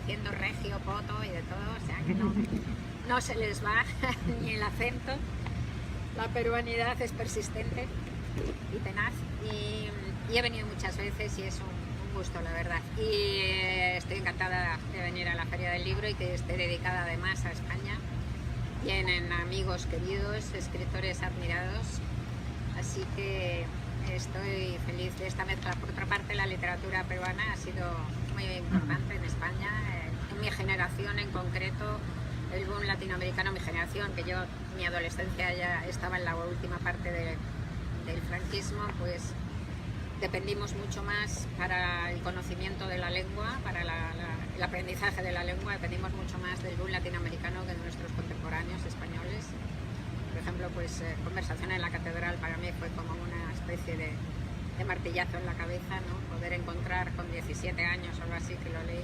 diciendo regio, poto y de todo, o sea que no se les va ni el acento. La peruanidad es persistente y tenaz, y he venido muchas veces y es un gusto, la verdad. Y estoy encantada de venir a la Feria del Libro y que esté dedicada además a España. Tienen amigos queridos, escritores admirados, así que estoy feliz de esta mezcla. Por otra parte, la literatura peruana ha sido muy importante en España, en mi generación en concreto. El boom latinoamericano, mi generación, que yo, mi adolescencia ya estaba en la última parte del franquismo, pues dependimos mucho más para el conocimiento de la lengua, para el aprendizaje de la lengua, dependimos mucho más del boom latinoamericano que de nuestros contemporáneos españoles. Por ejemplo, pues Conversación en la Catedral para mí fue como una especie de martillazo en la cabeza, ¿no? Poder encontrar con 17 años o algo así que lo leí,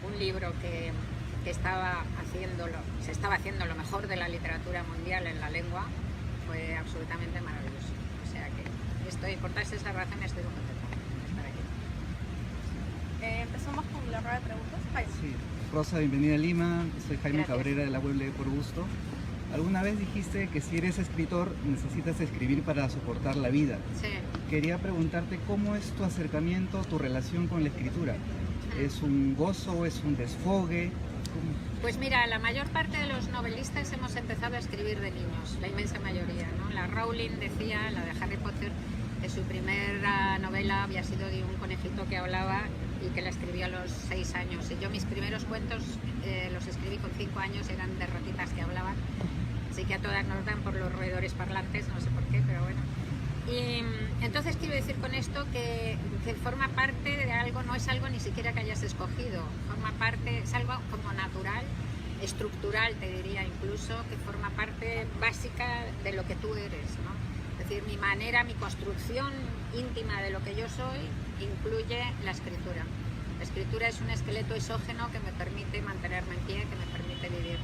un libro que se estaba haciendo lo mejor de la literatura mundial en la lengua, fue absolutamente maravilloso. O sea que por todas esas razones estoy muy contenta de estar aquí. Empezamos con la rueda de preguntas. Jaime. Sí. Rosa, bienvenida a Lima. Soy Jaime Gracias. Cabrera de la web Lee por Gusto. Alguna vez dijiste que si eres escritor necesitas escribir para soportar la vida. Sí. Quería preguntarte cómo es tu acercamiento, tu relación con la escritura. ¿Es un gozo, es un desfogue? Pues mira, la mayor parte de los novelistas hemos empezado a escribir de niños, la inmensa mayoría, ¿no? La Rowling decía, la de Harry Potter, que su primera novela había sido de un conejito que hablaba y que la escribió a los 6 años. Y yo mis primeros cuentos los escribí con 5 años, eran de ratitas que hablaban. Así que a todas nos dan por los roedores parlantes, no sé por qué, pero bueno. Y entonces quiero decir con esto que forma parte de algo, no es algo ni siquiera que hayas escogido, forma parte, es algo como natural, estructural te diría incluso, que forma parte básica de lo que tú eres, ¿no? Es decir, mi manera, mi construcción íntima de lo que yo soy incluye la escritura. La escritura es un esqueleto exógeno que me permite mantenerme en pie, que me permite vivir.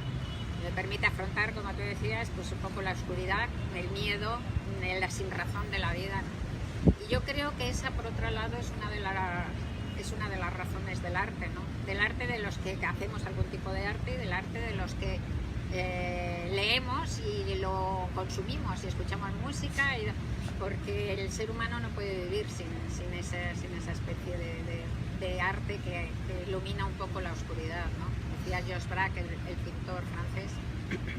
Me permite afrontar, como tú decías, pues un poco la oscuridad, el miedo, la sinrazón de la vida. Y yo creo que esa, por otro lado, es una de las razones del arte, ¿no? Del arte de los que hacemos algún tipo de arte y del arte de los que leemos y lo consumimos y escuchamos música, porque el ser humano no puede vivir sin esa especie de arte que ilumina un poco la oscuridad, ¿no? Decía Georges Braque, el pintor francés,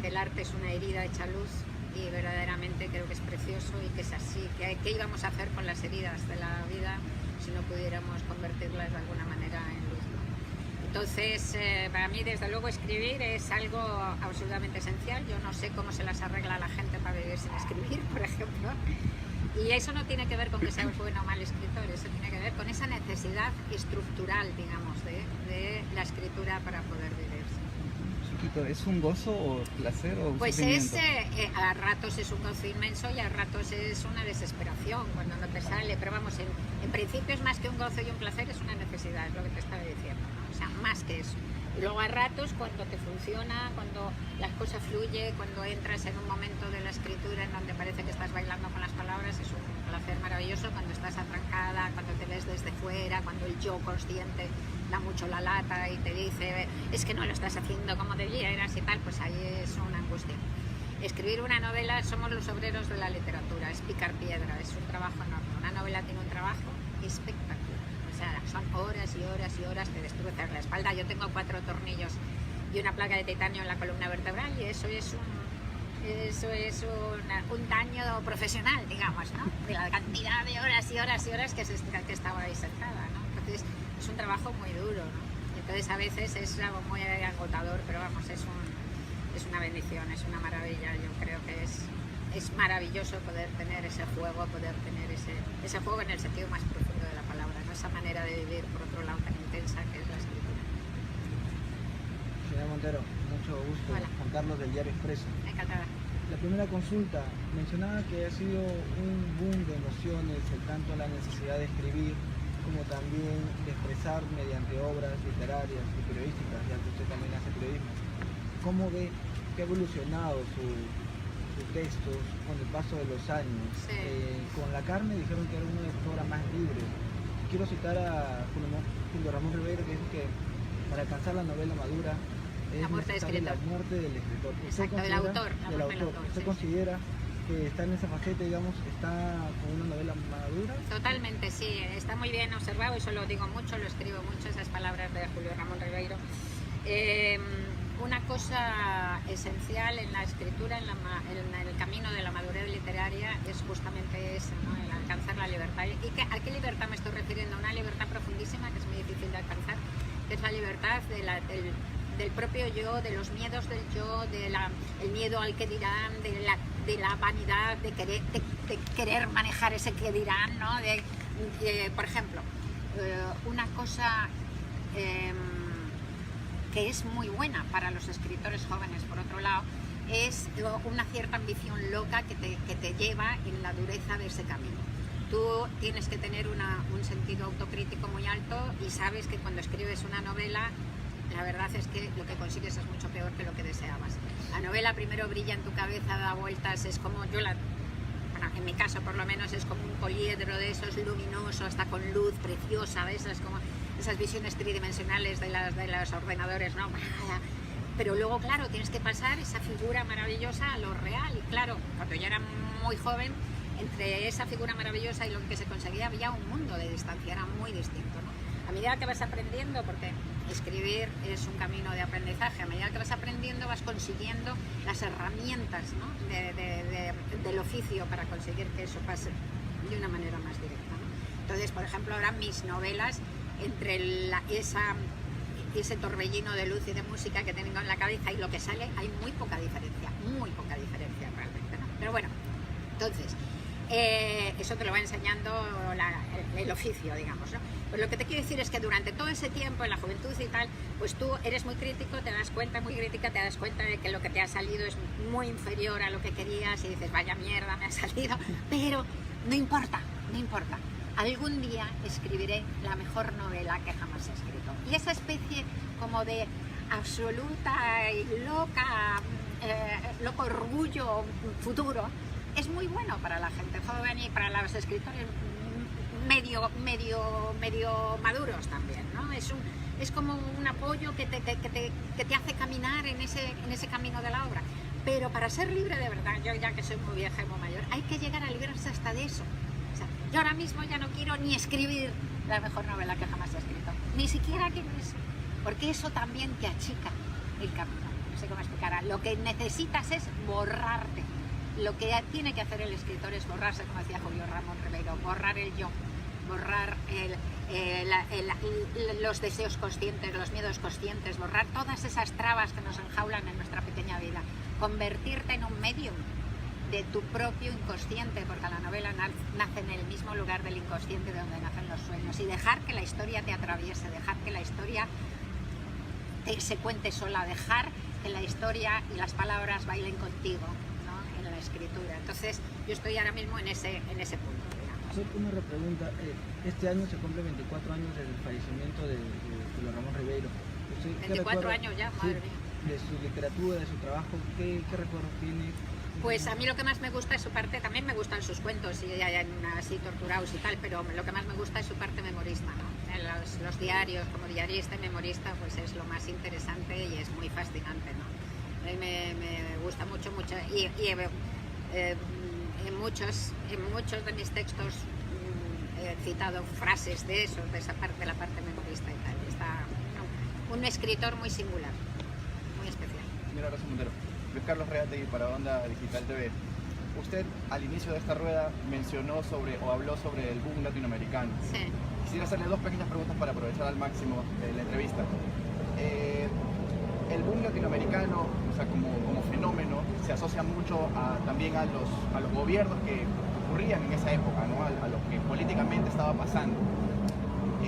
que el arte es una herida hecha luz, y verdaderamente creo que es precioso y que es así. ¿Qué íbamos a hacer con las heridas de la vida si no pudiéramos convertirlas de alguna manera en luz, ¿no? Entonces, para mí, desde luego, escribir es algo absolutamente esencial. Yo no sé cómo se las arregla a la gente para vivir sin escribir, por ejemplo. Y eso no tiene que ver con que seas bueno o mal escritor, eso tiene que ver con esa necesidad estructural, digamos, de la escritura para poder vivir. Chiquito, ¿es un gozo o placer o un Pues sufrimiento? a ratos es un gozo inmenso y a ratos es una desesperación cuando no te sale, pero vamos, en principio es más que un gozo y un placer, es una necesidad, es lo que te estaba diciendo, ¿no? O sea, más que eso. Y luego a ratos, cuando te funciona, cuando las cosas fluyen, cuando entras en un momento de la escritura en donde parece que estás bailando con las palabras, es un placer maravilloso. Cuando estás atrancada, cuando te ves desde fuera, cuando el yo consciente da mucho la lata y te dice es que no lo estás haciendo como debieras y tal, pues ahí es una angustia. Escribir una novela, somos los obreros de la literatura, es picar piedra, es un trabajo enorme. Una novela tiene un trabajo espectacular. O sea, son horas y horas y horas, te destrozas la espalda. Yo tengo 4 tornillos y una placa de titanio en la columna vertebral y eso es un daño profesional, digamos, ¿no? De la cantidad de horas y horas y horas que estaba ahí sentada, ¿no? Entonces es un trabajo muy duro, ¿no? Entonces a veces es algo muy agotador, pero vamos, es una bendición, es una maravilla. Yo creo que es maravilloso poder tener ese juego, poder tener ese juego en el sentido más profundo de la palabra, ¿no? Esa manera de vivir, por otro lado, tan intensa que es la escritura. Señora Montero, mucho gusto. Hola. Juan Carlos del Diario Expreso. Encantada. La primera consulta, mencionaba que ha sido un boom de emociones, tanto la necesidad de escribir como también de expresar mediante obras literarias y periodísticas, ya que usted también hace periodismo. ¿Cómo ve que ha evolucionado sus textos con el paso de los años? Sí. Con La Carne dijeron que era una escritora más libre. Quiero citar a Julio Ramón Rivera, que dijo que para alcanzar la novela madura es La muerte del necesaria escritor. la muerte del escritor. ¿Usted Exacto, del considera- autor, la del muerte del autor. autor, ¿Usted sí. considera que está en esa faceta, digamos, está con una novela madura? Totalmente, sí, está muy bien observado, eso lo digo mucho, lo escribo mucho, esas palabras de Julio Ramón Ribeiro. Una cosa esencial en la escritura, en el camino de la madurez literaria, es justamente eso, ¿no? El alcanzar la libertad. ¿Y a qué libertad me estoy refiriendo? Una libertad profundísima que es muy difícil de alcanzar, que es la libertad del propio yo, de los miedos del yo, el miedo al que dirán, de la vanidad, de querer manejar ese que dirán, ¿no? Por ejemplo, una cosa que es muy buena para los escritores jóvenes, por otro lado, es una cierta ambición loca que te lleva en la dureza de ese camino. Tú tienes que tener un sentido autocrítico muy alto y sabes que cuando escribes una novela, la verdad es que lo que consigues es mucho peor que lo que deseabas. La novela primero brilla en tu cabeza, da vueltas, es como bueno, en mi caso por lo menos es como un poliedro de esos luminosos, hasta con luz preciosa, ¿ves? Es como esas visiones tridimensionales de los ordenadores, ¿no? Pero luego, claro, tienes que pasar esa figura maravillosa a lo real. Y claro, cuando yo era muy joven, entre esa figura maravillosa y lo que se conseguía había un mundo de distancia, era muy distinto, ¿no? A medida que vas aprendiendo, porque escribir es un camino de aprendizaje, a medida que vas aprendiendo vas consiguiendo las herramientas, ¿no? del oficio para conseguir que eso pase de una manera más directa, ¿no? Entonces, por ejemplo, ahora mis novelas, entre ese torbellino de luz y de música que tengo en la cabeza y lo que sale, hay muy poca diferencia realmente, ¿no? Pero bueno, entonces, eso te lo va enseñando el oficio, digamos, ¿no? Pues lo que te quiero decir es que durante todo ese tiempo, en la juventud y tal, pues tú eres muy crítico, te das cuenta de que lo que te ha salido es muy inferior a lo que querías y dices, vaya mierda, me ha salido, pero no importa. Algún día escribiré la mejor novela que jamás he escrito. Y esa especie como de absoluta y loco orgullo futuro es muy bueno para la gente joven y para los escritores medio maduros también, ¿no? Es como un apoyo que te hace caminar en ese camino de la obra. Pero para ser libre de verdad, yo ya que soy muy vieja y muy mayor, hay que llegar a librarse hasta de eso. O sea, yo ahora mismo ya no quiero ni escribir la mejor novela que jamás he escrito, ni siquiera quiero eso, porque eso también te achica el camino. No sé cómo explicar. Lo que necesitas es borrarte. Lo que tiene que hacer el escritor es borrarse, como decía Julio Ramón Ribeiro, borrar el yo, borrar los deseos conscientes, los miedos conscientes, borrar todas esas trabas que nos enjaulan en nuestra pequeña vida, convertirte en un medium de tu propio inconsciente, porque la novela nace en el mismo lugar del inconsciente de donde nacen los sueños, y dejar que la historia te atraviese, dejar que la historia se cuente sola, dejar que la historia y las palabras bailen contigo, ¿no? En la escritura. Entonces yo estoy ahora mismo en ese punto, digamos. Hacer una repregunta. Este año se cumple 24 años del fallecimiento de Julio Ramón Ribeiro. ¿Usted qué 24 recuerda? años ya, Sí, madre mía. de su literatura, de su trabajo, ¿qué recuerdos tiene? Pues a mí lo que más me gusta es su parte, también me gustan sus cuentos y así torturados y tal, pero lo que más me gusta es su parte memorista, ¿no? Los diarios, como diarista y memorista, pues es lo más interesante y es muy fascinante, ¿no? A mí me gusta mucho y en muchos de mis textos he citado frases de eso, de esa parte, de la parte memorista y tal. Está un escritor muy singular, muy especial. Señora Rosa Montero, Luis Carlos Reategui para Onda Digital TV. Usted al inicio de esta rueda habló sobre el boom latinoamericano. Sí. Quisiera hacerle dos pequeñas preguntas para aprovechar al máximo la entrevista. El boom latinoamericano, o sea, como fenómeno, se asocia mucho también a los gobiernos que ocurrían en esa época, ¿no? A lo que políticamente estaba pasando.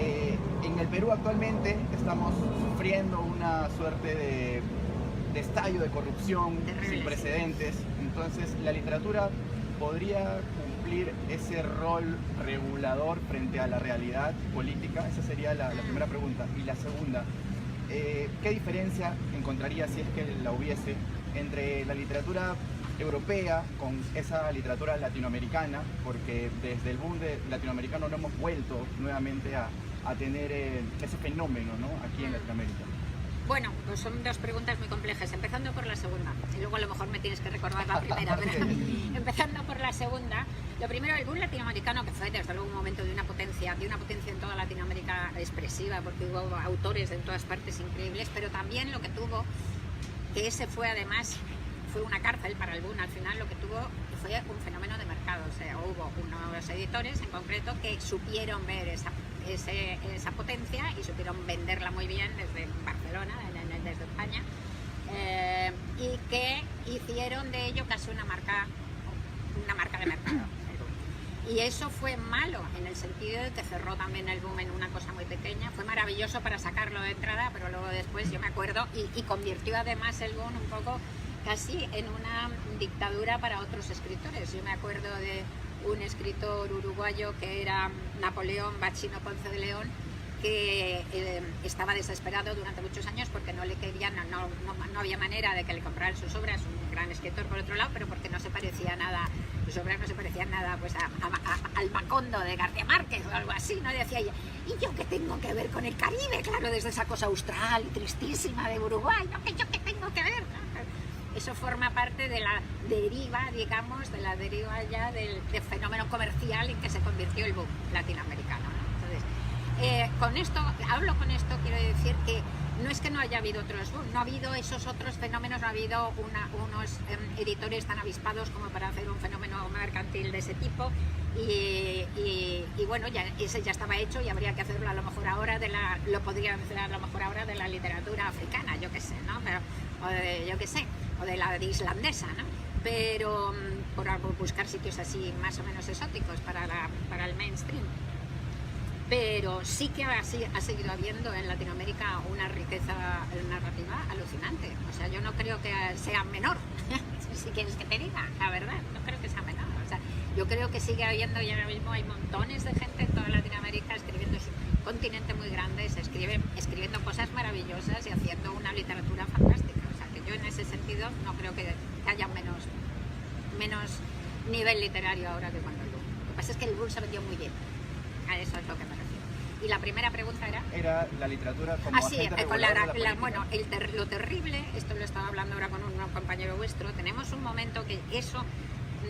En el Perú actualmente estamos sufriendo una suerte de estallo de corrupción Terrible, sin precedentes. Entonces, la literatura podría cumplir ese rol regulador frente a la realidad política. Esa sería la primera pregunta. Y la segunda, ¿qué diferencia encontraría, si es que la hubiese, entre la literatura europea con esa literatura latinoamericana? Porque desde el boom latinoamericano no hemos vuelto nuevamente a a tener ese fenómeno, ¿no?, aquí en Latinoamérica? Bueno, pues son dos preguntas muy complejas, empezando por la segunda, y luego a lo mejor me tienes que recordar la primera, pero empezando por la segunda, lo primero, el boom latinoamericano, que fue desde luego un momento de una potencia en toda Latinoamérica expresiva, porque hubo autores de todas partes increíbles, pero también lo que tuvo, que ese fue además, fue una cárcel para el boom, al final lo que tuvo fue un fenómeno de mercado, o sea, hubo unos editores en concreto que supieron ver esa potencia y supieron venderla muy bien desde Barcelona, desde España, y que hicieron de ello casi una marca de mercado. Y eso fue malo en el sentido de que cerró también el boom en una cosa muy pequeña. Fue maravilloso para sacarlo de entrada, pero luego después yo me acuerdo y convirtió además el boom un poco casi en una dictadura para otros escritores. Yo me acuerdo de un escritor uruguayo que era Napoleón Bachino Ponce de León, que estaba desesperado durante muchos años porque no le querían, no había manera de que le compraran sus obras, un gran escritor por otro lado, pero porque no se parecía nada, sus obras no se parecían nada pues al Macondo de García Márquez o algo así, ¿no? Decía ella, ¿y yo qué tengo que ver con el Caribe? Claro, desde esa cosa austral y tristísima de Uruguay, ¿no? ¿Yo qué tengo que ver? Eso forma parte de la deriva, digamos, de la deriva ya del fenómeno comercial en que se convirtió el boom latinoamericano, ¿no? Entonces, con esto quiero decir que no es que no haya habido otros boom, no ha habido esos otros fenómenos, no ha habido unos editores tan avispados como para hacer un fenómeno mercantil de ese tipo y bueno, ese ya estaba hecho y habría que hacerlo a lo mejor ahora lo podrían hacer a lo mejor ahora de la literatura africana, yo qué sé, ¿no? Pero, o de la islandesa, ¿no? Pero por buscar sitios así más o menos exóticos para el mainstream. Pero sí que ha seguido habiendo en Latinoamérica una riqueza narrativa alucinante. O sea, yo no creo que sea menor, si quieres que te diga, la verdad, no creo que sea menor. O sea, yo creo que sigue habiendo y ahora mismo hay montones de gente en toda Latinoamérica escribiendo, es un continente muy grande, escribiendo cosas maravillosas y haciendo una literatura fantástica. O sea, que yo en ese sentido no creo que haya menos nivel literario ahora que cuando el boom. Lo que pasa es que el boom se vendió muy bien. A eso es lo que me refiero. Y la primera pregunta era... Era la literatura como agente regulador de la política. Bueno, lo terrible, esto lo estaba hablando ahora con un compañero vuestro, tenemos un momento que eso,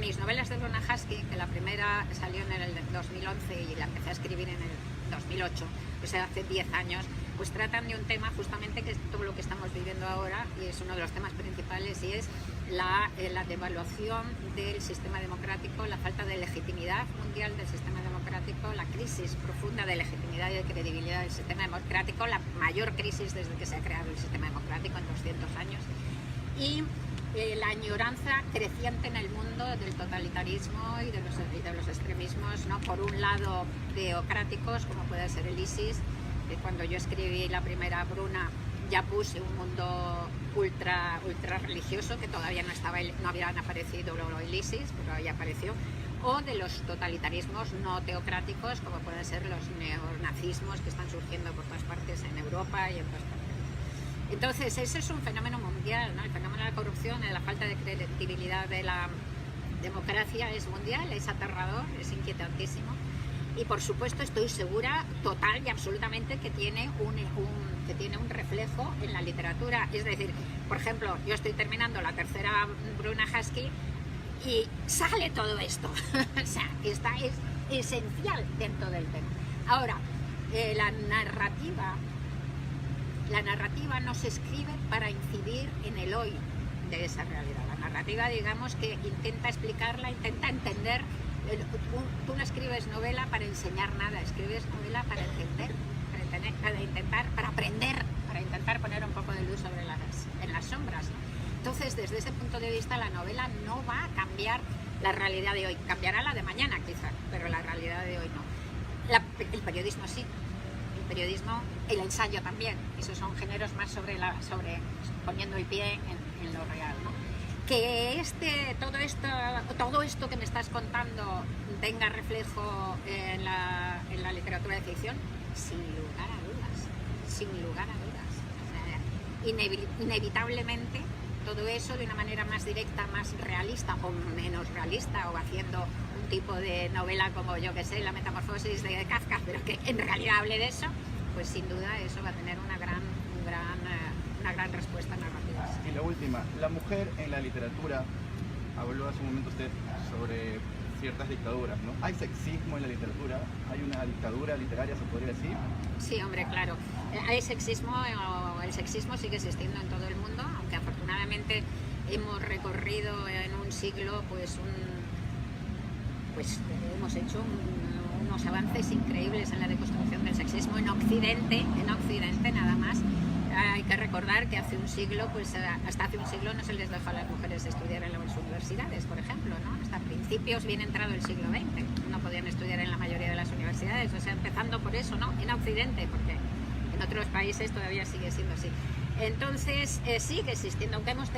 mis novelas de Bruna Husky, que la primera salió en el 2011 y la empecé a escribir en el 2008, pues hace 10 años, pues tratan de un tema justamente que es todo lo que estamos viviendo ahora y es uno de los temas principales y es la devaluación del sistema democrático, la falta de legitimidad mundial del sistema democrático, la crisis profunda de legitimidad y de credibilidad del sistema democrático, la mayor crisis desde que se ha creado el sistema democrático en 200 años y la añoranza creciente en el mundo del totalitarismo y de los extremismos, ¿no? Por un lado teocráticos como puede ser el ISIS, que cuando yo escribí la primera Bruna ya puse un mundo ultra religioso que todavía no habían aparecido el ISIS, pero ya apareció, o de los totalitarismos no teocráticos como pueden ser los neonazismos que están surgiendo por todas partes en Europa y en todas partes. Entonces ese es un fenómeno mundial, ¿no? El fenómeno de la corrupción, de la falta de credibilidad de la democracia es mundial, es aterrador, es inquietantísimo. Y por supuesto estoy segura total y absolutamente que tiene un reflejo en la literatura. Es decir, por ejemplo, yo estoy terminando la tercera Bruna Husky y sale todo esto. O sea, esta es esencial dentro del tema. Ahora, la narrativa no se escribe para incidir en el hoy de esa realidad. La narrativa, digamos, que intenta explicarla, intenta entender. Tú no escribes novela para enseñar nada, escribes novela para entender, para aprender, para intentar poner un poco de luz en las sombras. Entonces, desde ese punto de vista, la novela no va a cambiar la realidad de hoy. Cambiará la de mañana, quizá, pero la realidad de hoy no. El periodismo sí. El periodismo, el ensayo también. Esos son géneros más sobre poniendo el pie en lo real, ¿no? Que todo esto que me estás contando tenga reflejo en la literatura de ficción, sin lugar a dudas. O sea, inevitablemente todo eso de una manera más directa, más realista o menos realista, o haciendo un tipo de novela como, yo que sé, La Metamorfosis de Kafka, pero que en realidad hable de eso, pues sin duda eso va a tener una gran respuesta narrativa. Y la última, la mujer en la literatura, habló hace un momento usted sobre ciertas dictaduras, ¿no? ¿Hay sexismo en la literatura? ¿Hay una dictadura literaria, se podría decir? Sí, hombre, claro. Hay sexismo, el sexismo sigue existiendo en todo el mundo, aunque afortunadamente hemos recorrido en un siglo, pues hemos hecho unos avances increíbles en la deconstrucción del sexismo en Occidente nada más. Hay que recordar que hace un siglo, pues hasta hace un siglo no se les dejó a las mujeres estudiar en las universidades, por ejemplo, ¿no? Hasta principios, bien entrado el siglo XX, no podían estudiar en la mayoría de las universidades, o sea, empezando por eso, ¿no? En Occidente, porque en otros países todavía sigue siendo así. Entonces, sigue existiendo, aunque hemos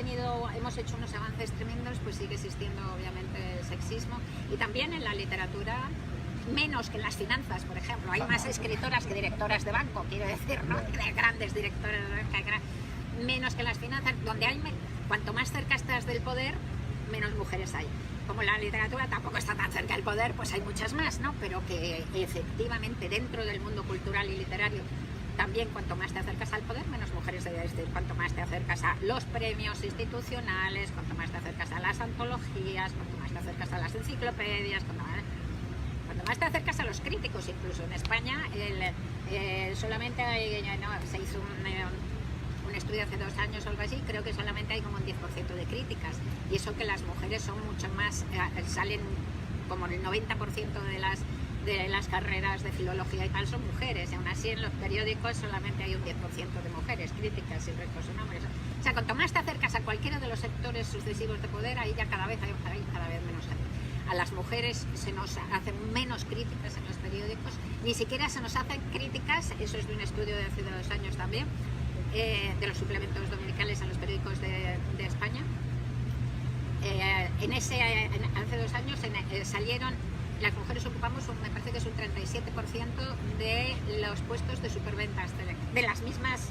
hecho unos avances tremendos, pues sigue existiendo obviamente el sexismo, y también en la literatura, menos que en las finanzas, por ejemplo. Hay más escritoras que directoras de banco, quiero decir, ¿no? De grandes directoras de banco, menos que en las finanzas, donde hay, cuanto más cerca estás del poder, menos mujeres hay. Como la literatura tampoco está tan cerca del poder, pues hay muchas más, ¿no? Pero que efectivamente dentro del mundo cultural y literario, también cuanto más te acercas al poder, menos mujeres debe existir. Cuanto más te acercas a los premios institucionales, cuanto más te acercas a las antologías, cuanto más te acercas a las enciclopedias, cuanto más te acercas a los críticos. Incluso en España solamente se hizo un estudio hace 2 años o algo así, creo que solamente hay como un 10% de críticas, y eso que las mujeres son mucho más, salen como el 90% de las carreras de filología y tal son mujeres, y aún así en los periódicos solamente hay un 10% de mujeres críticas y el resto son hombres. O sea, cuanto más te acercas a cualquiera de los sectores sucesivos de poder, ahí ya cada vez hay cada vez menos gente. A las mujeres se nos hacen menos críticas en los periódicos, ni siquiera se nos hacen críticas, eso es de un estudio de hace 2 años también, de los suplementos dominicales en los periódicos de España. Hace 2 años salieron, las mujeres ocupamos, me parece que es un 37% de los puestos de superventas de las mismas,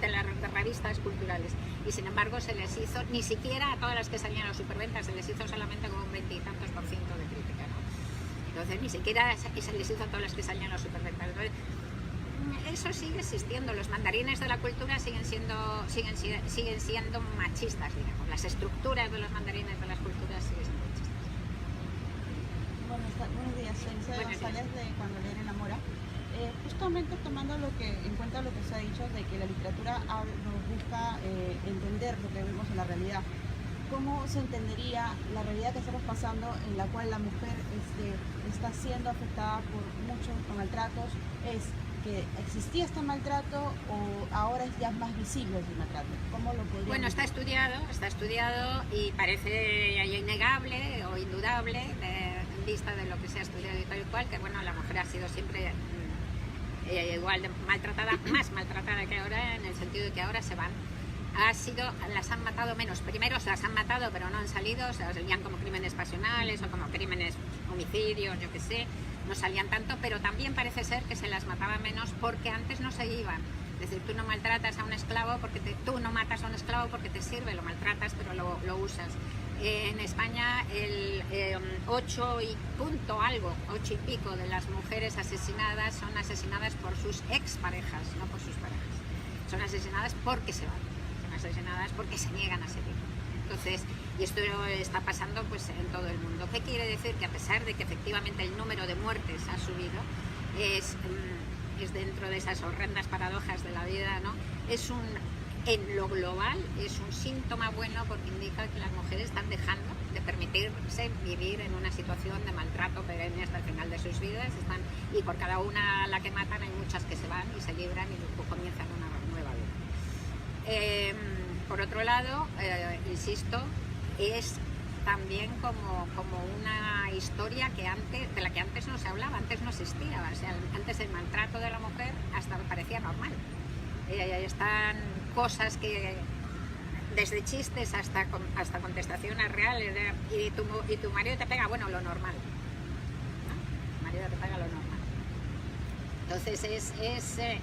de las revistas culturales, y sin embargo se les hizo, ni siquiera a todas las que salían a los superventas, se les hizo solamente como un 20 y tantos % de crítica, ¿no? Entonces ni siquiera se les hizo a todas las que salían a los superventas. Entonces, eso sigue existiendo, los mandarines de la cultura siguen siendo machistas, digamos, las estructuras de los mandarines de las culturas siguen siendo machistas. Buenos días, soy Isabel González de Cuando Leer Enamora. Justamente tomando en cuenta lo que se ha dicho de que la literatura nos busca entender lo que vemos en la realidad. ¿Cómo se entendería la realidad que estamos pasando, en la cual la mujer está siendo afectada por muchos maltratos? ¿Es que existía este maltrato o ahora es ya más visible el maltrato? ¿Cómo lo podríamos? Bueno, está estudiado y parece innegable o indudable, en vista de lo que se ha estudiado y tal y cual, que bueno, la mujer ha sido siempre igual de maltratada, más maltratada que ahora, en el sentido de que ahora se van. Las han matado menos. Primero se las han matado, pero no han salido, se las salían como crímenes pasionales o como crímenes, homicidios, yo qué sé, no salían tanto, pero también parece ser que se las mataba menos porque antes no se iban. Es decir, tú no maltratas a un esclavo tú no matas a un esclavo porque te sirve, lo maltratas, pero lo usas. En España el 8 y pico de las mujeres asesinadas son asesinadas por sus exparejas, no por sus parejas. Son asesinadas porque se van, son asesinadas porque se niegan a seguir. Entonces, y esto está pasando pues en todo el mundo. ¿Qué quiere decir? Que a pesar de que efectivamente el número de muertes ha subido, es dentro de esas horrendas paradojas de la vida, ¿no? En lo global es un síntoma bueno, porque indica que las mujeres están dejando de permitirse vivir en una situación de maltrato perenne hasta el final de sus vidas, y por cada una a la que matan hay muchas que se van y se libran y comienzan una nueva vida. Por otro lado, insisto, es también como una historia de la que antes no se hablaba, antes no existía. O sea, antes el maltrato de la mujer hasta me parecía normal. Están cosas que, desde chistes hasta contestaciones reales, y tu marido te pega, bueno, lo normal, ¿no? Tu marido te pega lo normal. Entonces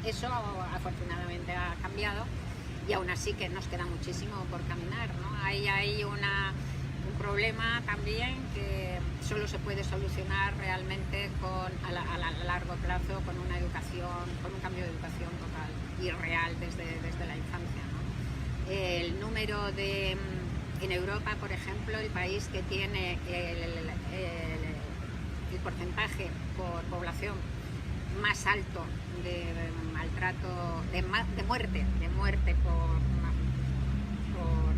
eso afortunadamente ha cambiado, y aún así que nos queda muchísimo por caminar, ¿no? Hay un problema también que solo se puede solucionar realmente a largo plazo con una educación, con un cambio de educación total y real desde la infancia, ¿no? El número en Europa, por ejemplo, el país que tiene el porcentaje por población más alto de maltrato, de muerte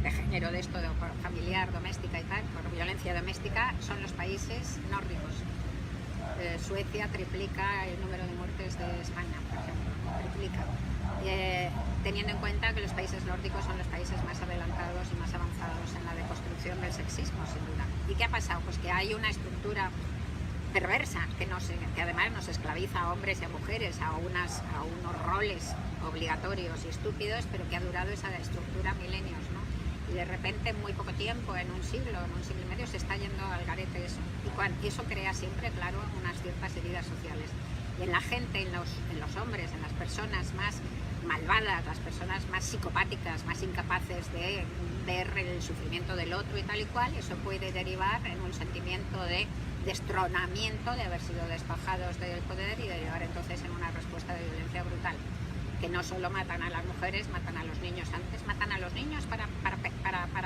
de género, de esto, por familiar, doméstica y tal, por violencia doméstica, son los países nórdicos. Suecia triplica el número de muertes de España, por ejemplo, triplica. Teniendo en cuenta que los países nórdicos son los países más adelantados y más avanzados en la deconstrucción del sexismo, sin duda. ¿Y qué ha pasado? Pues que hay una estructura perversa que además nos esclaviza a hombres y a mujeres a unos roles obligatorios y estúpidos, pero que ha durado esa estructura milenios, ¿no? Y de repente, en muy poco tiempo, en un siglo y medio, se está yendo al garete eso. Y eso crea siempre, claro, unas ciertas heridas sociales. Y en la gente, en los hombres, en las personas más malvadas, las personas más psicopáticas, más incapaces de ver el sufrimiento del otro y tal y cual, eso puede derivar en un sentimiento de destronamiento, de haber sido despojados del poder y derivar entonces en una respuesta de violencia brutal. Que no solo matan a las mujeres, matan a los niños antes, matan a los niños para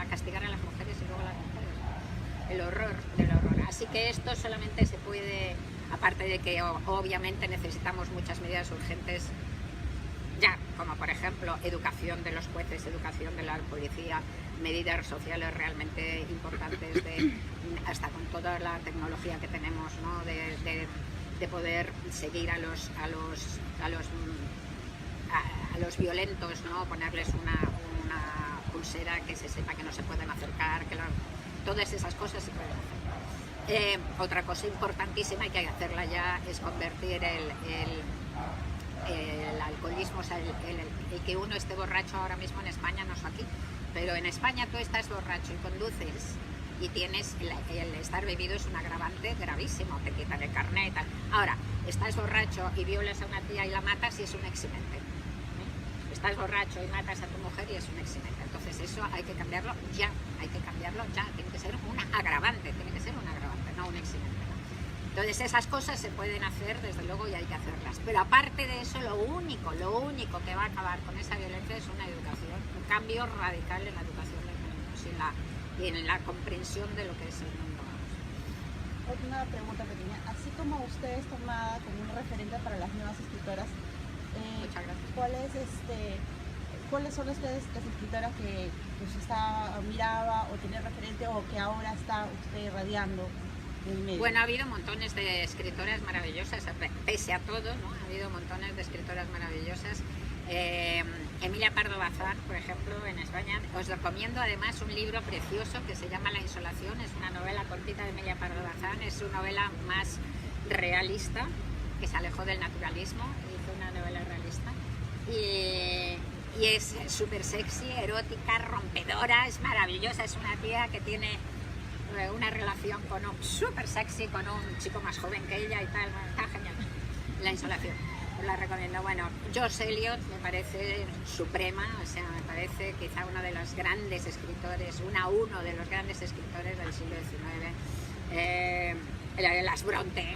castigar a las mujeres y luego a las mujeres. El horror del horror. Así que esto solamente se puede, aparte de que obviamente necesitamos muchas medidas urgentes ya, como por ejemplo educación de los jueces, educación de la policía, medidas sociales realmente importantes, hasta con toda la tecnología que tenemos, ¿no? de poder seguir a los violentos, ¿no? Ponerles una pulsera que se sepa que no se pueden acercar, todas esas cosas se pueden hacer. Otra cosa importantísima, y que hay que hacerla ya, es convertir el alcoholismo, o sea, el que uno esté borracho ahora mismo en España, no es aquí, pero en España tú estás borracho y conduces y tienes el estar bebido es un agravante gravísimo, te quitan el carnet y tal. Ahora, estás borracho y violas a una tía y la matas y es un eximente. Estás borracho y matas a tu mujer y es un eximente. Entonces eso hay que cambiarlo ya, tiene que ser un agravante, no un eximente. Entonces esas cosas se pueden hacer desde luego y hay que hacerlas. Pero aparte de eso, lo único que va a acabar con esa violencia es una educación, un cambio radical en la educación de los niños y en la comprensión de lo que es el mundo. Una pregunta pequeña. Así como usted es tomada como un referente para las nuevas escritoras, muchas gracias. ¿Cuáles son ustedes las escritoras que usted miraba o tenía referente o que ahora está usted irradiando en el medio? Bueno, ha habido montones de escritoras maravillosas, pese a todo, ¿no? Ha habido montones de escritoras maravillosas. Emilia Pardo Bazán, por ejemplo, en España. Os recomiendo además un libro precioso que se llama La insolación, es una novela cortita de Emilia Pardo Bazán, es una novela más realista, que se alejó del naturalismo, hizo una novela realista y es súper sexy, erótica, rompedora, es maravillosa, es una tía que tiene una relación con súper sexy con un chico más joven que ella y tal, está genial. La insolación, os la recomiendo. Bueno, George Eliot me parece suprema, o sea, me parece quizá uno de los grandes escritores, uno de los grandes escritores del siglo XIX. Las Bronte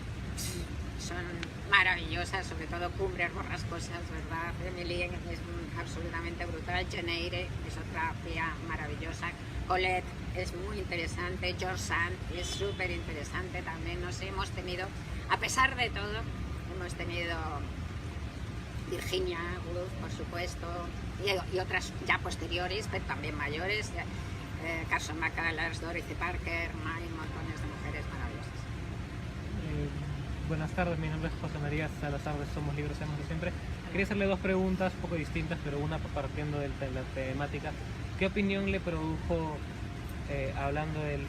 son maravillosas, sobre todo Cumbres Borrascosas, ¿verdad? Emily es absolutamente brutal. Jane Eyre es otra tía maravillosa. Colette es muy interesante. George Sand es súper interesante también. No sé, hemos tenido, a pesar de todo, hemos tenido Virginia Woolf, por supuesto, y otras ya posteriores, pero también mayores. Carson McCullers, Dorothy Parker, hay montones de mujeres maravillosas. Buenas tardes, mi nombre es José María Salazar de Somos Libros Seamos de Siempre. Quería hacerle dos preguntas un poco distintas, pero una partiendo de la temática. ¿Qué opinión le produjo, hablando del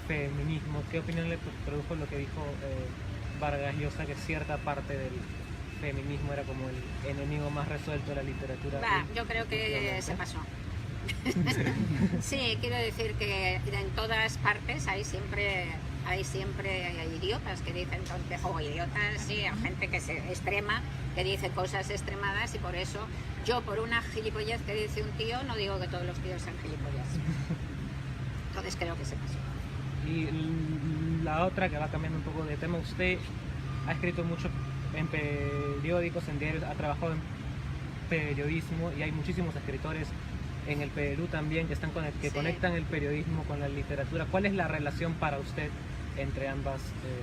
feminismo, qué opinión le produjo lo que dijo Vargas Llosa, que cierta parte del feminismo era como el enemigo más resuelto de la literatura? Yo creo que se pasó. Sí, quiero decir que en todas partes hay siempre hay siempre idiotas que dicen, o idiotas, sí, gente que se extrema, que dice cosas extremadas, y por eso yo, por una gilipollez que dice un tío, no digo que todos los tíos sean gilipollas. Entonces creo que se pasó. Y la otra, que va cambiando un poco de tema, usted ha escrito mucho en periódicos, en diarios, ha trabajado en periodismo, y hay muchísimos escritores en el Perú también que están que conectan el periodismo con la literatura. ¿Cuál es la relación para usted entre ambas?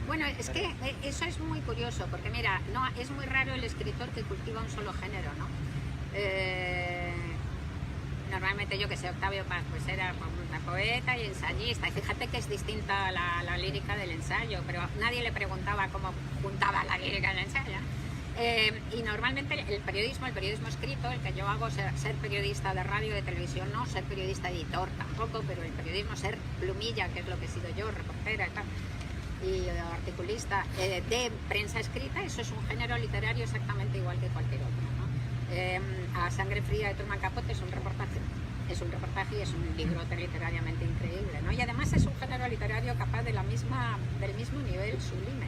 Bueno, es que eso es muy curioso, porque mira, no, es muy raro el escritor que cultiva un solo género, ¿no? Normalmente, yo que sé, Octavio Paz, pues era una poeta y ensayista, y fíjate que es distinta la lírica del ensayo, pero nadie le preguntaba cómo juntaba la lírica del ensayo. Y normalmente el periodismo escrito, el que yo hago, ser periodista de radio, de televisión, no ser periodista editor tampoco, pero el periodismo, ser plumilla, que es lo que he sido yo, reportera y tal, y articulista, de prensa escrita, eso es un género literario exactamente igual que cualquier otro, ¿no? A Sangre Fría de Truman Capote es un reportaje y es un libro literariamente increíble, ¿no? Y además es un género literario capaz del mismo nivel sublime,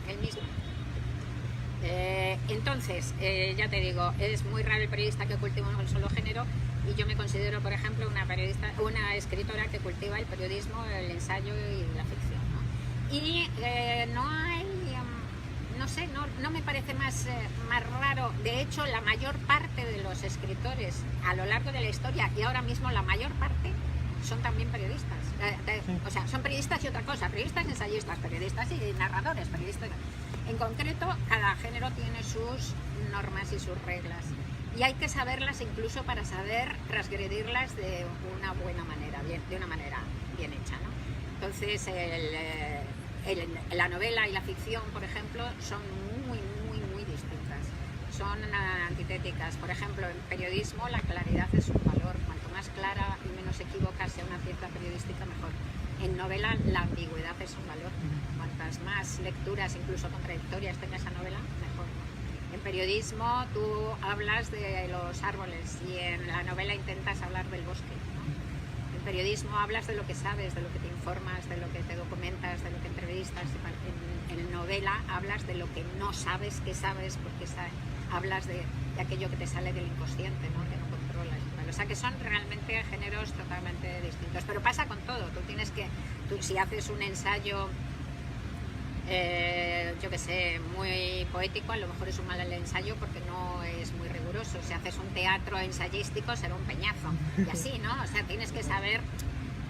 el mismo. Entonces, ya te digo, es muy raro el periodista que cultiva un solo género, y yo me considero, por ejemplo, una escritora que cultiva el periodismo, el ensayo y la ficción, ¿no? Y no hay, no sé, no me parece más raro. De hecho, la mayor parte de los escritores a lo largo de la historia, y ahora mismo la mayor parte, son también periodistas. O sea, son periodistas y otra cosa, periodistas, ensayistas, periodistas y narradores, periodistas. En concreto, cada género tiene sus normas y sus reglas, y hay que saberlas incluso para saber transgredirlas de una buena manera, de una manera bien hecha, ¿no? Entonces, la novela y la ficción, por ejemplo, son muy distintas, son antitéticas. Por ejemplo, en periodismo la claridad es un valor, cuanto más clara y menos equívoca sea una pieza periodística, mejor. En novela la ambigüedad es un valor, cuantas más lecturas, incluso contradictorias, tenga esa novela, mejor. En periodismo tú hablas de los árboles, y en la novela intentas hablar del bosque, ¿no? En periodismo hablas de lo que sabes, de lo que te informas, de lo que te documentas, de lo que entrevistas. En novela hablas de lo que no sabes que sabes, porque hablas de aquello que te sale del inconsciente, ¿no? Que no controlas. O sea, que son realmente géneros totalmente distintos. Pero pasa con todo. Tú si haces un ensayo, yo que sé, muy poético, a lo mejor es un mal ensayo porque no es muy riguroso. Si haces un teatro ensayístico, será un peñazo. Y así, ¿no? O sea, tienes que saber,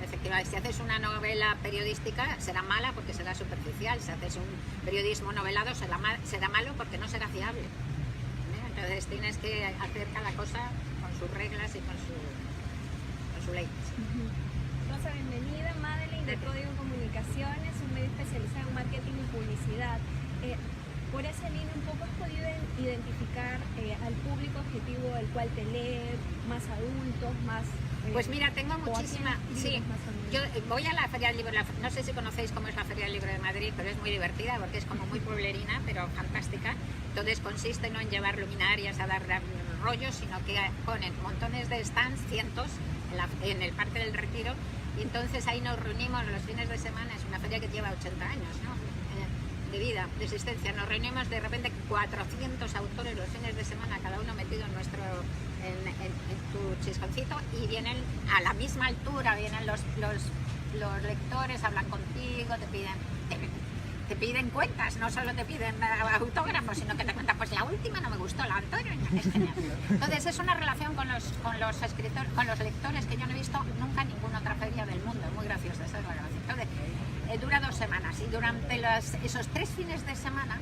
efectivamente, si haces una novela periodística, será mala porque será superficial. Si haces un periodismo novelado, será malo porque no será fiable. Entonces tienes que hacer cada cosa con sus reglas y con su ley. Rosa, bienvenida. Madeleine de Código Comunicaciones, un medio especializado en marketing y publicidad. Por esa línea, un poco has podido identificar al público objetivo el cual te lee, más adultos, más... Pues mira, tengo muchísima... Sí, yo voy a la Feria del Libro, no sé si conocéis cómo es la Feria del Libro de Madrid, pero es muy divertida porque es como muy pueblerina, pero fantástica. Entonces consiste no en llevar luminarias a dar rollos, sino que ponen montones de stands, cientos, en el Parque del Retiro, y entonces ahí nos reunimos los fines de semana. Es una feria que lleva 80 años, ¿no? De vida, de existencia. Nos reunimos de repente 400 autores los fines de semana, cada uno metido en tu chisconcito, y vienen a la misma altura, vienen los lectores, hablan contigo, te piden cuentas, no solo te piden autógrafos, sino que te cuentan, pues la última no me gustó, la anterior, es genial. Entonces es una relación con los escritores, con los lectores, que yo no he visto nunca en ninguna otra feria del mundo. Muy graciosa, esa es la gracia. Entonces, dura 2 semanas, y durante esos 3 fines de semana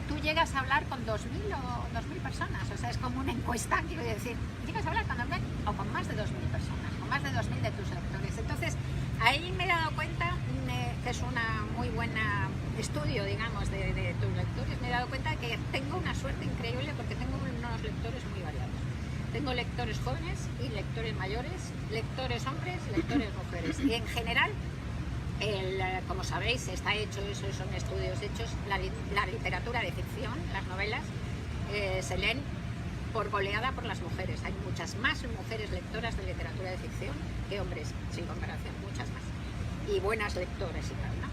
tú llegas a hablar con 2.000 o 2.000 personas. O sea, es como una encuesta, quiero decir, llegas a hablar con 2.000 o con más de 2.000 personas, con más de 2.000 de tus lectores. Entonces, ahí me he dado cuenta que es una muy buena estudio, digamos, de tus lectores. Me he dado cuenta que tengo una suerte increíble porque tengo unos lectores muy variados. Tengo lectores jóvenes y lectores mayores, lectores hombres, lectores mujeres. Y en general, como sabéis, está hecho, esos son estudios hechos, la literatura de ficción, las novelas, se leen por goleada por las mujeres. Hay muchas más mujeres lectoras de literatura de ficción que hombres, sin comparación, muchas más. Y buenas lectoras y tal, ¿no?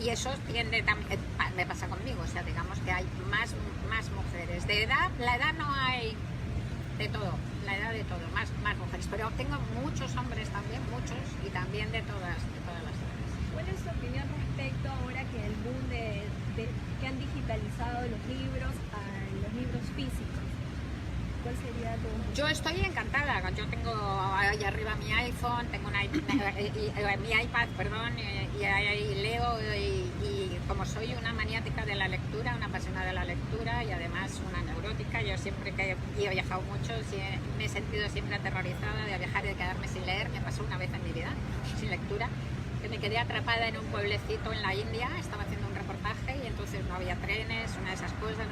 Y eso tiende también, me pasa conmigo, o sea, digamos que hay más mujeres. De edad, la edad no hay de todo, la edad de todo, más mujeres. Pero tengo muchos hombres también, muchos, y también de todas las edades. ¿Cuál es su opinión respecto ahora que el boom que han digitalizado los libros a los libros físicos? ¿Cuál sería tu...? Yo estoy encantada. Yo tengo ahí arriba mi iPhone, tengo mi iPad, perdón, y ahí leo y como soy una maniática de la lectura, una apasionada de la lectura y además una neurótica, yo siempre que he viajado mucho me he sentido siempre aterrorizada de viajar y de quedarme sin leer. Me pasó una vez en mi vida, sin lectura, que me quedé atrapada en un pueblecito en la India, estaba haciendo un reportaje y entonces no había trenes, una de esas cosas.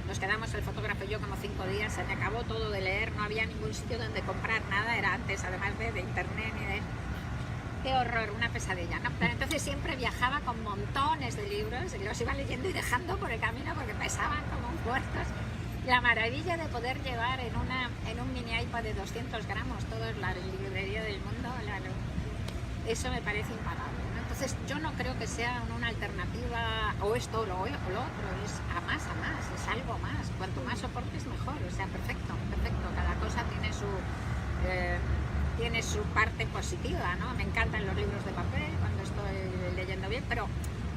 Nos quedamos el fotógrafo y yo como 5 días, se me acabó todo de leer, no había ningún sitio donde comprar nada, era antes además de internet ni de... ¡Qué horror! Una pesadilla, ¿no? Pero entonces siempre viajaba con montones de libros y los iba leyendo y dejando por el camino porque pesaban como muertos. La maravilla de poder llevar en un mini iPad de 200 gramos toda la librería del mundo, eso me parece impagable, ¿no? Entonces yo no creo que sea una alternativa o esto o lo otro, es a más, es algo más. Cuanto más soportes mejor, o sea, perfecto. Cada cosa tiene su parte positiva, ¿no? Me encantan los libros de papel cuando estoy leyendo bien, pero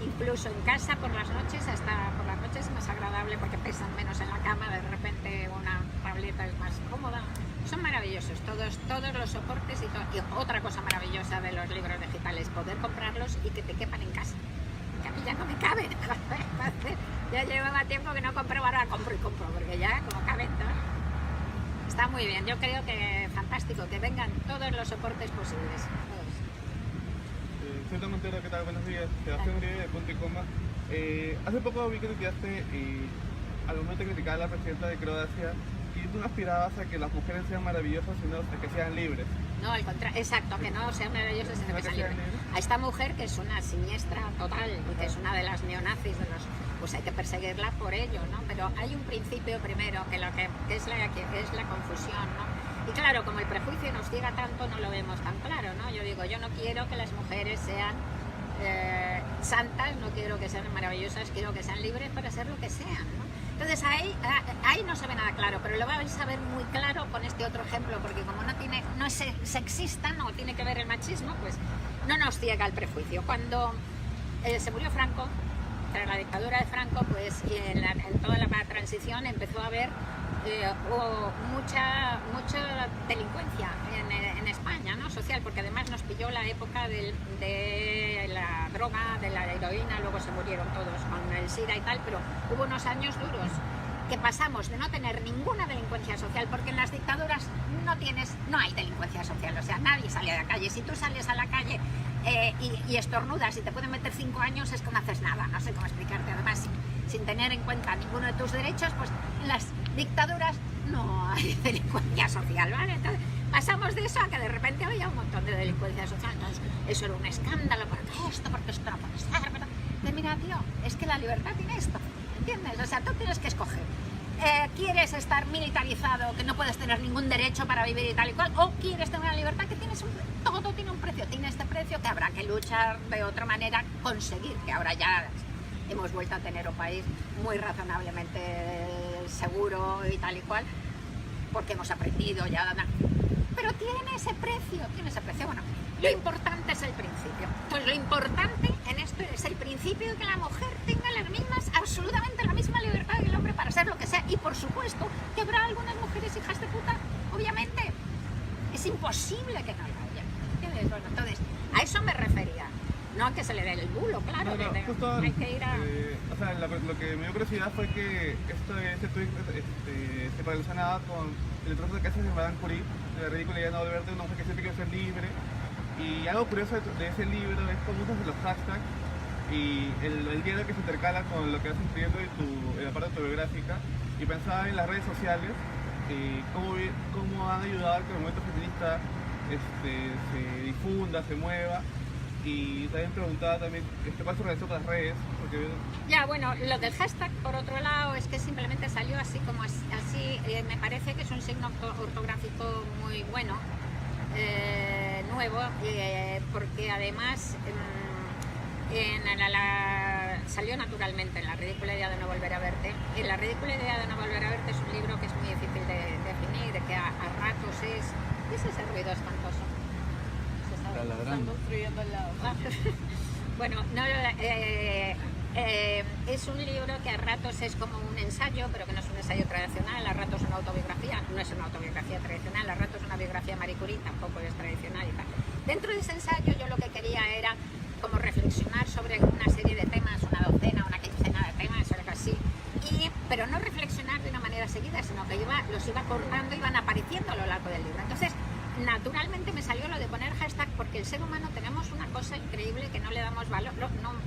incluso en casa por las noches, hasta por las noches es más agradable porque pesan menos en la cama, de repente una tableta es más cómoda. Son maravillosos todos los soportes y otra cosa maravillosa de los libros digitales, poder comprarlos y que te quepan en casa. Que a mí ya no me caben. Ya llevaba tiempo que no compraba, ahora compro porque ya como caben, ¿no? Está muy bien, yo creo que fantástico, que vengan todos los soportes posibles. Señorita Montero, ¿qué tal? Buenos días. Sebastián Uribe de Punto y Coma. Hace poco vi que criticaste al momento de criticar a la presidenta de Croacia y tú no aspirabas a que las mujeres sean maravillosas, sino a que sean libres. No, al contrario, exacto, que no sean maravillosas, sino que sean libres. A esta mujer, que es una siniestra total y que es una de las neonazis, pues hay que perseguirla por ello, ¿no? Pero hay un principio primero, que es la confusión, ¿no? Y claro, como el prejuicio nos ciega tanto, no lo vemos tan claro, ¿no? Yo digo, yo no quiero que las mujeres sean santas, no quiero que sean maravillosas, quiero que sean libres para ser lo que sean, ¿no? Entonces ahí no se ve nada claro, pero lo vais a ver muy claro con este otro ejemplo, porque como no es sexista, no tiene que ver el machismo, pues no nos ciega el prejuicio. Cuando se murió Franco, tras la dictadura de Franco, pues en toda la transición empezó a haber mucha delincuencia en España, ¿no? Social, porque además nos pilló la época de la droga, de la heroína, luego se murieron todos con el SIDA y tal, pero hubo unos años duros que pasamos de no tener ninguna delincuencia social, porque en las dictaduras no hay delincuencia social, o sea, nadie salía de la calle. Si tú sales a la calle y estornudas y te pueden meter 5 años, es que no haces nada, no sé cómo explicarte, además sin tener en cuenta ninguno de tus derechos, pues en las dictaduras no hay delincuencia social, ¿vale? Entonces pasamos de eso a que de repente había un montón de delincuencia social, entonces eso era un escándalo, porque esto no puede ser, pero mira, tío, es que la libertad tiene esto, ¿entiendes? O sea, tú tienes que escoger. ¿Quieres estar militarizado, que no puedes tener ningún derecho para vivir y tal y cual? ¿O quieres tener una libertad que todo tiene un precio? Tiene este precio que habrá que luchar de otra manera, conseguir, que ahora ya hemos vuelto a tener un país muy razonablemente seguro y tal y cual, porque hemos aprendido ya, pero tiene ese precio, bueno, lo importante es el principio. Pues lo importante en esto es el principio de que la mujer tenga absolutamente la misma libertad que el hombre para ser lo que sea, y por supuesto que habrá algunas mujeres hijas de puta, obviamente, es imposible que no lo haya, ¿entiendes? Bueno, entonces, a eso me refería. No a que se le dé el bulo, claro, justo, hay que ir a... o sea, lo que me dio curiosidad fue que este tweet se relacionaba con el trozo de casos de Madame Curie, de la ridícula idea de volverte una mujer que siempre quiere ser libre. Y algo curioso de ese libro es cómo usas los hashtags y el diario que se intercala con lo que vas escribiendo en la parte autobiográfica. Y pensaba en las redes sociales, cómo han ayudado a que el movimiento feminista se difunda, se mueva. Y también preguntaba cuál es su relación con las redes, porque... Ya, bueno, lo del hashtag, por otro lado, es que simplemente salió así como así, me parece que es un signo ortográfico muy bueno, nuevo, porque además salió naturalmente en La ridícula idea de no volver a verte. Y La ridícula idea de no volver a verte es un libro que es muy difícil de definir, de que a ratos es... ¿Qué es ese ruido espantoso? Está ladrando. construyendo al lado. Bueno, no, es un libro que a ratos es como un ensayo, pero que no es un ensayo tradicional, a ratos una autobiografía, no es una autobiografía tradicional, a ratos una biografía Marie Curie, tampoco es tradicional y tal. Dentro de ese ensayo yo lo que quería era como reflexionar sobre una serie de temas, una docena, una quincena de temas, algo así, pero no reflexionar de una manera seguida, sino que los iba cortando, iban apareciendo a lo largo del libro. Entonces, naturalmente me salió lo de poner hashtag porque el ser humano tenemos una cosa increíble que no le damos valor,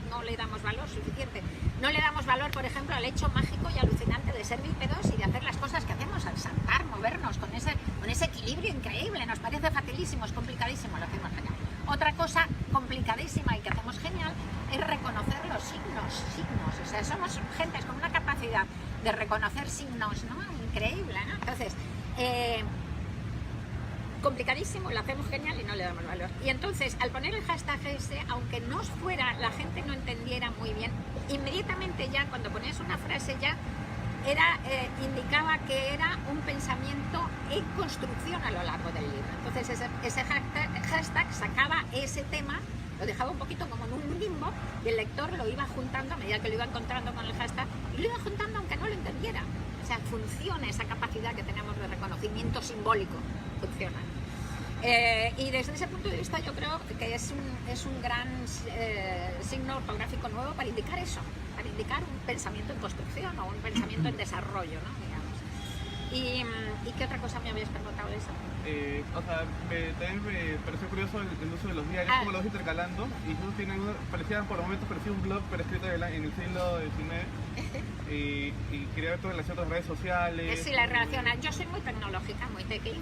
no le damos valor suficiente. No le damos valor, por ejemplo, al hecho mágico y alucinante de ser bípedos y de hacer las cosas que hacemos, al saltar, movernos, con ese equilibrio increíble. Nos parece facilísimo, es complicadísimo, lo hacemos genial. Otra cosa complicadísima y que hacemos genial es reconocer los signos. O sea, somos gentes con una capacidad de reconocer signos, ¿no? Increíble, ¿no? Entonces, complicadísimo, lo hacemos genial y no le damos valor. Y entonces, al poner el hashtag ese, aunque no fuera, la gente no entendiera muy bien, inmediatamente ya, cuando ponías una frase ya, indicaba que era un pensamiento en construcción a lo largo del libro. Entonces ese hashtag sacaba ese tema, lo dejaba un poquito como en un limbo y el lector lo iba juntando a medida que lo iba encontrando con el hashtag y lo iba juntando aunque no lo entendiera. O sea, funciona esa capacidad que tenemos de reconocimiento simbólico, funciona. Y desde ese punto de vista yo creo que es un gran signo ortográfico nuevo para indicar eso, para indicar un pensamiento en construcción o un pensamiento en desarrollo, ¿no? Digamos. ¿Y qué otra cosa me habías preguntado de eso? También me pareció curioso el uso de los diarios, cómo los vas intercalando, y justo parecía por momentos parecía un blog, pero escrito en el siglo XIX, y quería ver tu relación con las redes sociales. Sí, la relación. Yo soy muy tecnológica, muy techie.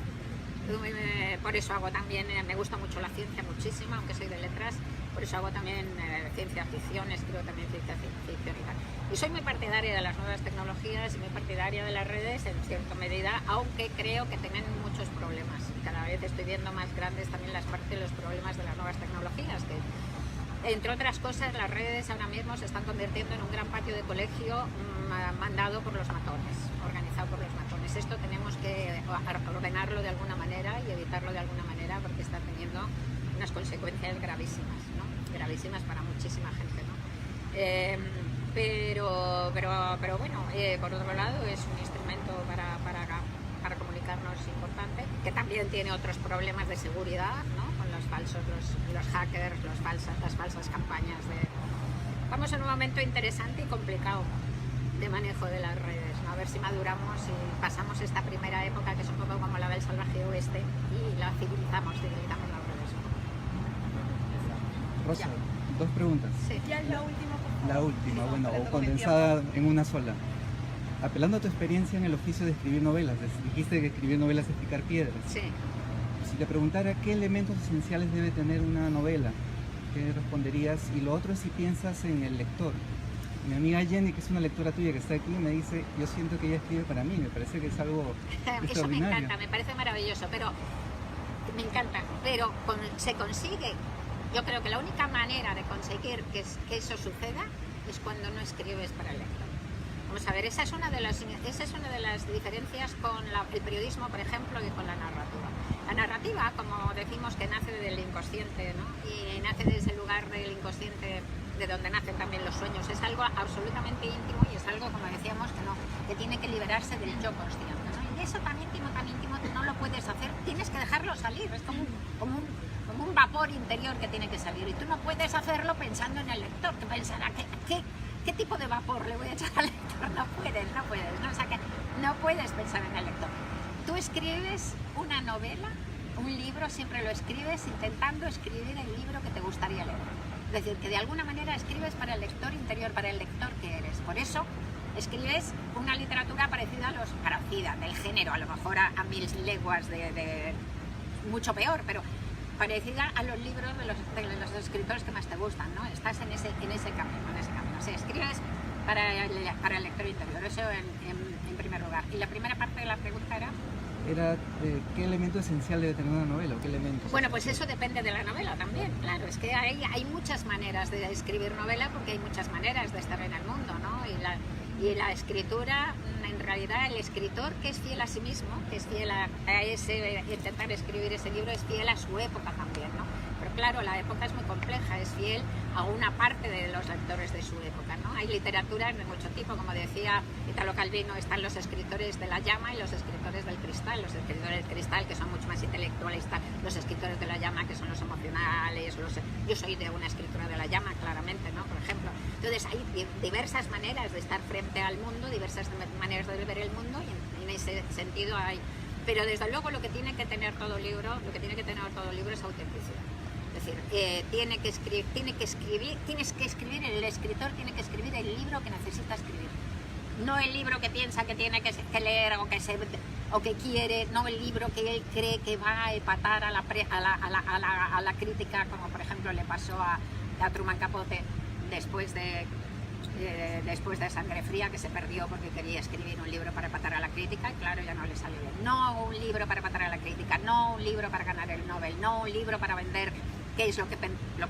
Por eso hago también, me gusta mucho la ciencia muchísimo, aunque soy de letras, por eso hago también ciencia ficción, escribo también ciencia ficción y tal. Y soy muy partidaria de las nuevas tecnologías y muy partidaria de las redes en cierta medida, aunque creo que tienen muchos problemas. Y cada vez estoy viendo más grandes también las partes de los problemas de las nuevas tecnologías, que entre otras cosas las redes ahora mismo se están convirtiendo en un gran patio de colegio mandado por los matones, organizado por los matones. Esto tenemos que ordenarlo de alguna manera y evitarlo de alguna manera porque está teniendo unas consecuencias gravísimas, ¿no? Gravísimas para muchísima gente, ¿no? Pero bueno, por otro lado es un instrumento para comunicarnos importante, que también tiene otros problemas de seguridad, ¿no? Con los falsos, los hackers, las falsas campañas. Vamos en un momento interesante y complicado de manejo de las redes, ¿no? A ver si maduramos y pasamos esta primera época que es un poco como la del salvaje oeste y la civilizamos las redes. Rosa, dos preguntas. Sí. Ya es la última, por favor. La última, Sí, bueno, para o no condensada en una sola. Apelando a tu experiencia en el oficio de escribir novelas, dijiste que escribir novelas es picar piedras. Sí. Si te preguntara qué elementos esenciales debe tener una novela, ¿qué responderías? Y lo otro es si piensas en el lector. Mi amiga Jenny, que es una lectora tuya que está aquí, me dice, yo siento que ella escribe para mí, me parece que es algo Eso me extraordinario. encanta, me parece maravilloso, pero me encanta, pero se consigue. Yo creo que la única manera de conseguir que eso suceda es cuando no escribes para el lector. Vamos a ver, esa es una de las diferencias con el periodismo, por ejemplo, y con la narrativa. La narrativa, como decimos, que nace del inconsciente, ¿no? Y nace desde el lugar del inconsciente, de donde nacen también los sueños. Es algo absolutamente íntimo y es algo, como decíamos, que tiene que liberarse del yo consciente, ¿no? Y eso tan íntimo, no lo puedes hacer, tienes que dejarlo salir. Es como un vapor interior que tiene que salir y tú no puedes hacerlo pensando en el lector, que pensará, ¿qué tipo de vapor le voy a echar al lector? No puedes, ¿no? O sea que no puedes pensar en el lector. Tú escribes una novela, un libro, siempre lo escribes intentando escribir el libro que te gustaría leer. Es decir, que de alguna manera escribes para el lector interior, para el lector que eres. Por eso escribes una literatura parecida del género, a lo mejor a mil leguas de mucho peor, pero parecida a los libros de los escritores que más te gustan, ¿no? Estás en ese camino. O sea, escribes para el lector interior, eso en primer lugar. Y la primera parte de la pregunta era... era qué elemento esencial debe tener una novela, o qué elementos. Bueno, pues eso depende de la novela también, claro. Es que hay muchas maneras de escribir novela porque hay muchas maneras de estar en el mundo, ¿no? Y la escritura, en realidad, el escritor que es fiel a sí mismo, que es fiel a intentar escribir ese libro, es fiel a su época también, ¿no? Pero claro, la época es muy compleja, es fiel a una parte de los lectores de su época, ¿no? Hay literaturas de mucho tipo, como decía Italo Calvino, están los escritores de la llama y los escritores del cristal. Los escritores del cristal, que son mucho más intelectualistas, los escritores de la llama, que son los emocionales. Yo soy de una escritura de la llama, claramente, ¿no? Por ejemplo. Entonces hay diversas maneras de estar frente al mundo, diversas maneras de ver el mundo, y en ese sentido hay... Pero desde luego lo que tiene que tener todo libro es autenticidad. Es decir, tienes que escribir, el escritor tiene que escribir el libro que necesita escribir. No el libro que piensa que tiene que leer o que quiere, no el libro que él cree que va a empatar a la crítica, como por ejemplo le pasó a Truman Capote después de Sangre Fría, que se perdió porque quería escribir un libro para empatar a la crítica y claro, ya no le salió bien. No un libro para empatar a la crítica, no un libro para ganar el Nobel, no un libro para vender, que es lo que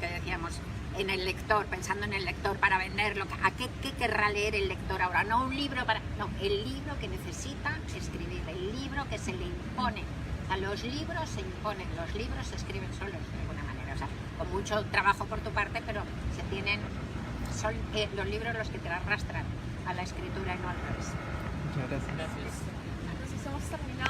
decíamos, en el lector, pensando en el lector para venderlo, ¿qué querrá leer el lector ahora? No un libro para... No, el libro que necesita escribir, el libro que se le impone. O sea, los libros se imponen, los libros se escriben solos de alguna manera, o sea, con mucho trabajo por tu parte, pero son los libros los que te arrastran a la escritura y no al revés. Muchas gracias. Entonces hemos terminado.